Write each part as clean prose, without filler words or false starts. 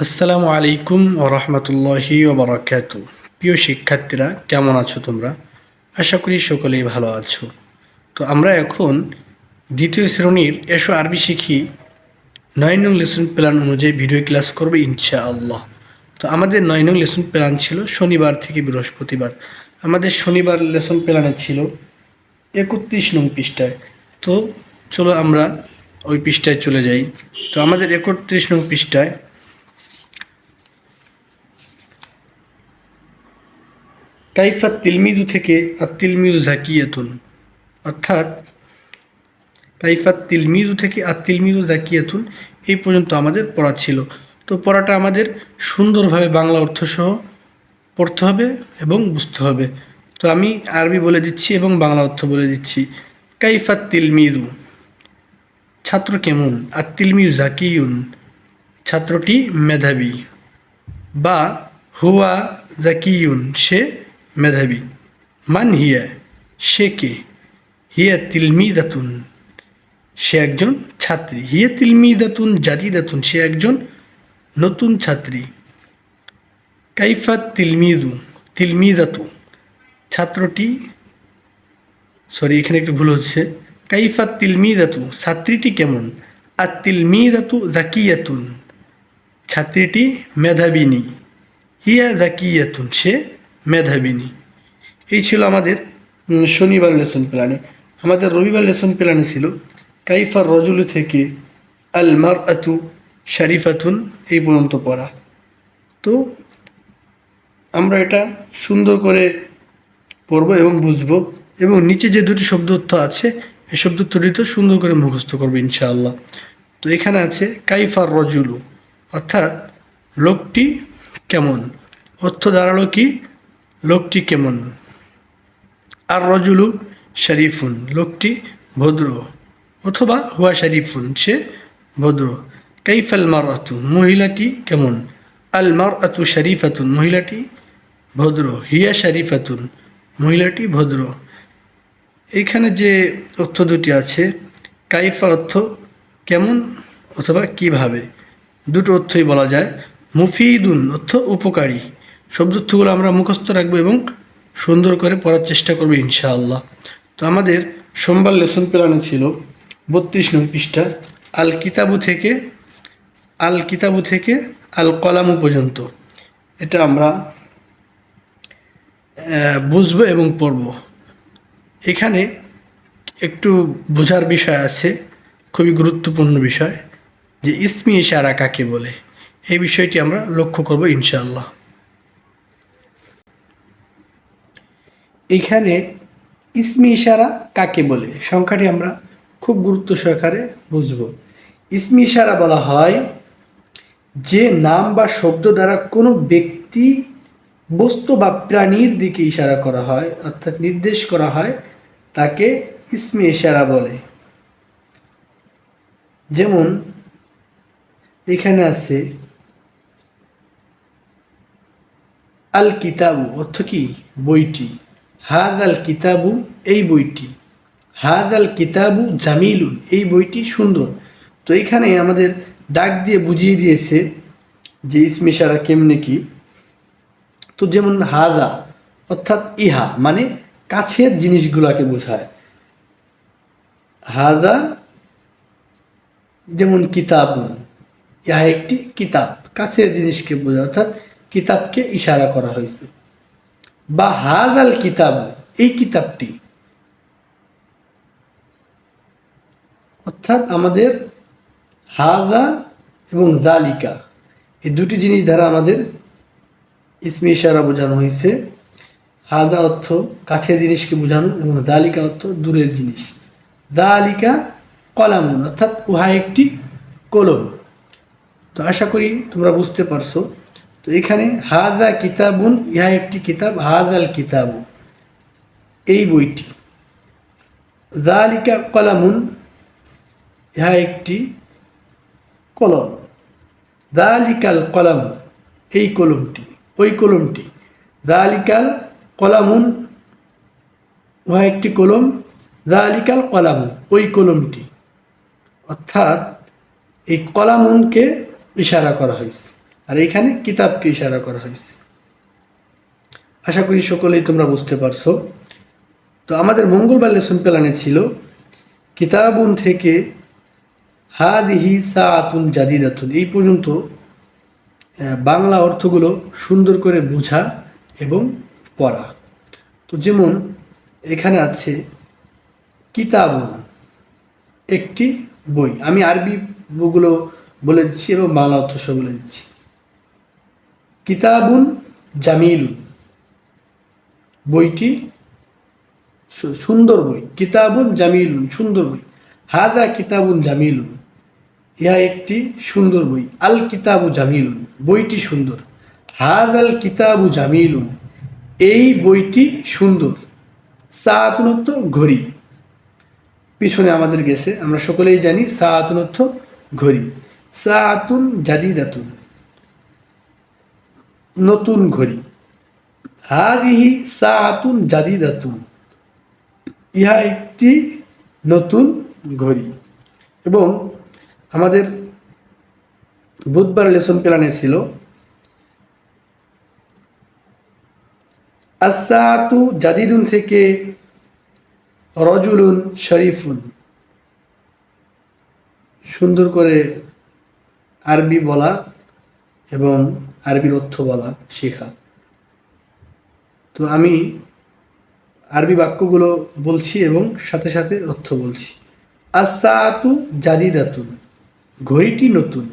আসসালামু আলাইকুম ওরহমতুল্লাহি ওবরাকাতু। প্রিয় শিক্ষার্থীরা, কেমন আছো তোমরা? আশা করি সকলেই ভালো আছো। তো আমরা এখন দ্বিতীয় শ্রেণীর এসো আরবি শিখি 9 নং লেসন প্ল্যান অনুযায়ী ভিডিও ক্লাস করবে ইনশাআল্লাহ। তো আমাদের 9 নং লেসন প্ল্যান ছিল শনিবার থেকে বৃহস্পতিবার। আমাদের শনিবার লেসন প্ল্যানে ছিল 31 নং পৃষ্ঠায়। তো চলো আমরা ওই পৃষ্ঠায় চলে যাই। তো আমাদের 31 নং পৃষ্ঠায় কাইফাত তিলমিজু থেকে আত্তিলমিজু জাকিয়াতুন, অর্থাৎ কাইফাত তিলমিজু থেকে আত্তিলমিজু জাকিয়াতুন এই পর্যন্ত আমাদের পড়া ছিল। তো পড়াটা আমাদের সুন্দরভাবে বাংলা অর্থসহ পড়তে হবে এবং বুঝতে হবে। তো আমি আরবি বলে দিচ্ছি এবং বাংলা অর্থ বলে দিচ্ছি। কাইফাত তিলমিজু, ছাত্র কেমন? আত্তিলমিজু জাকিউন, ছাত্রটি মেধাবী। বা হুয়া জাকিউন, সে মেধাবী। মান হিয়া, সে কে? হিয়া তিলমিদাতুন, সে একজন ছাত্রী। হিয়া তিলমিদাতুন জাদিদাতুন, সে একজন নতুন ছাত্রী। কাইফাত তিলমিদু, তিলমিদাতু, ছাত্রটি, এখানে একটু ভুল হচ্ছে। কাইফাত তিলমিদাতু, ছাত্রীটি কেমন? আর তিলমিদাতু জাকিয়াতুন, ছাত্রীটি মেধাবিনী। হিয়া জাকিয়াতুন, সে মেধাবিনী। এই ছিল আমাদের শনিবার লেসন প্ল্যানে। আমাদের রবিবার লেসন প্ল্যানে ছিল কাইফার রজুলু থেকে আল মারআতু শারিফাতুন এই পর্যন্ত পড়া। তো আমরা এটা সুন্দর করে পড়ব এবং বুঝবো, এবং নিচে যে দুটি শব্দ অর্থ আছে এই শব্দ দুটি সুন্দর করে মুখস্থ করবো ইনশাআল্লাহ। তো এখানে আছে কাইফার রজুলু, অর্থাৎ লোকটি কেমন। অর্থ দাঁড়ালো কি? লোকটি কেমন। আর রজুলু শরীফুন, লোকটি ভদ্র, অথবা হুয়া শরীফুন, সে ভদ্র। কাইফাল মারআতু, মহিলাটি কেমন। আল মারআতু শরীফাতুন, মহিলাটি ভদ্র। হিয়া শরীফাতুন, মহিলাটি ভদ্র। এইখানে যে অর্থ দুটি আছে, কাইফা অর্থ কেমন অথবা কিভাবে, দুটো অর্থই বলা যায়। মুফিদুন অর্থ উপকারী। শব্দার্থগুলো আমরা মুখস্থ রাখবো এবং সুন্দর করে পড়ার চেষ্টা করবো ইনশাআল্লাহ। তো আমাদের সোমবার লেসন প্ল্যানে ছিল 32 নং পৃষ্ঠা আল কিতাবু থেকে আল কলামু পর্যন্ত। এটা আমরা বুঝবো এবং পড়ব। এখানে একটু বোঝার বিষয় আছে, খুবই গুরুত্বপূর্ণ বিষয়, যে ইসমি ইশারা কাকে বলে। এই বিষয়টি আমরা লক্ষ্য করব ইনশাআল্লাহ। এইখানে ইসমি ইশারা কাকে বলে সংখ্যাটি আমরা খুব গুরুত্ব সহকারে বুঝব। ইসমি ইশারা বলা হয় যে নাম বা শব্দ দ্বারা কোনো ব্যক্তি, বস্তু বা প্রাণীর দিকে ইশারা করা হয়, অর্থাৎ নির্দেশ করা হয়, তাকে ইসমি ইশারা বলে। যেমন এখানে আছে আল কিতাবু, অর্থ কি? বইটি। হাদ আল কিতাবু, এই বইটি। হাদ আল কিতাবু জামিলুন, এই বইটি সুন্দর। তো এখানে আমাদের ডাক দিয়ে বুঝিয়ে দিয়েছে যে ইসমি ইশারা কেমনে কি। তো যেমন হাদা অর্থাৎ ইহা, মানে কাছের জিনিসগুলোকে বোঝায়। হাদা যেমন কিতাবুন, ইহা একটি কিতাব, কাছের জিনিসকে বোঝায়, অর্থাৎ কিতাবকে ইশারা করা হয়েছে। বা হাদাল কিতাব, এই কিতাবটি, অর্থাৎ আমাদের হাদা এবং দালিকা এই দুটি জিনিস দ্বারা আমাদের ইসমি ইশারা বোঝানো হয়েছে। হাদা অর্থ কাছের জিনিসকে বোঝানো এবং দালিকা অর্থ দূরের জিনিস। দালিকা কলামুন, অর্থাৎ উহা একটি কলম। তো আশা করি তোমরা বুঝতে পারছো। তো এখানে হাদা কিতাবুন, ইহা একটি কিতাব। হাদাল কিতাবু, এই বইটি। যালিকা কলামুন, ইহা একটি কলম। যালিকাল কলাম, এই কলমটি, ওই কলমটি। যালিকাল কলামুন, উহা একটি কলম। যালিকাল কলাম, ওই কলমটি। অর্থাৎ এই কলামুনকে ইশারা করা হয়েছে। আর এইখানে কিতাবকে ইশারা করা হয়েছে। আশা করি সকলেই তোমরা বুঝতে পারছো। তো আমাদের মঙ্গলবার লেসন প্ল্যানে ছিল কিতাবুন থেকে হাদিহি সাআতুন জাদিদাতুন, এই পর্যন্ত বাংলা অর্থগুলো সুন্দর করে বোঝা এবং পড়া। তো যেমন এখানে আছে কিতাবুন, একটি বই। আমি আরবি বইগুলো বলে দিচ্ছি এবং বাংলা অর্থ সহ বলে দিচ্ছি। কিতাবুন জামিলুন, বইটি সুন্দর বই। কিতাবুন জামিলুন, সুন্দর বই। হাদা কিতাবুন জামিলুন, ইহা একটি সুন্দর বই। আল কিতাবু জামিলুন, বইটি সুন্দর। হাদাল কিতাবু জামিলুন, এই বইটি সুন্দর। সাআতুন অর্থ ঘড়ি, পিছনে আমাদের গেছে, আমরা সকলেই জানি সাআতুন অর্থ ঘড়ি। সাআতুন জাদিদাতুন, নতুন ঘড়ি। হাদিহি সাআতুন জাদিদাতুন, ইহা একটি নতুন ঘড়ি। এবং আমাদের বুধবার লেসন প্ল্যানে ছিল আস-সাআতু জাদিদুন থেকে রজুলুন শরীফুন, সুন্দর করে আরবি বলা এবং আরবির অর্থ বলা শেখা। তো আমি আরবি বাক্যগুলো বলছি এবং সাথে সাথে অর্থ বলছি। আস-সাআতু জাদিদাতুন, ঘড়িটি নতুন।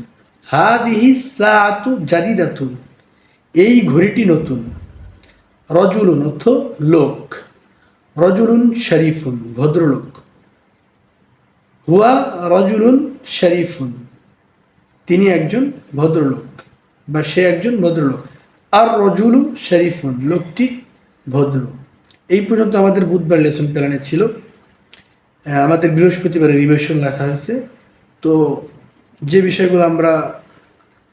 হাদিহি সাআতু জাদিদাতুন, এই ঘড়িটি নতুন। রজুলুন অর্থ লোক। রজুলুন শরীফুন, ভদ্রলোক। হুয়া রজুলুন শরীফুন, তিনি একজন ভদ্রলোক বা সে একজন ভদ্রলোক। আর রজুলু শরীফুন, লোকটি ভদ্র। এই পর্যন্ত আমাদের বুধবার লেসন প্ল্যানে ছিল। আমাদের বৃহস্পতিবারে রিভিশন রাখা হয়েছে। তো যে বিষয়গুলো আমরা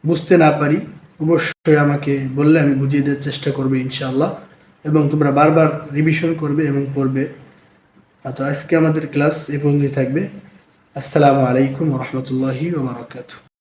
বুঝতে না পারি অবশ্যই আমাকে বললে আমি বুঝিয়ে দেওয়ার চেষ্টা করবো ইনশাআল্লাহ, এবং তোমরা বারবার রিভিশন করবে এবং পড়বে। তো আজকে আমাদের ক্লাস এ পর্যন্তই থাকবে। আসসালামু আলাইকুম ওয়া রাহমাতুল্লাহি ওয়া বারাকাতুহু।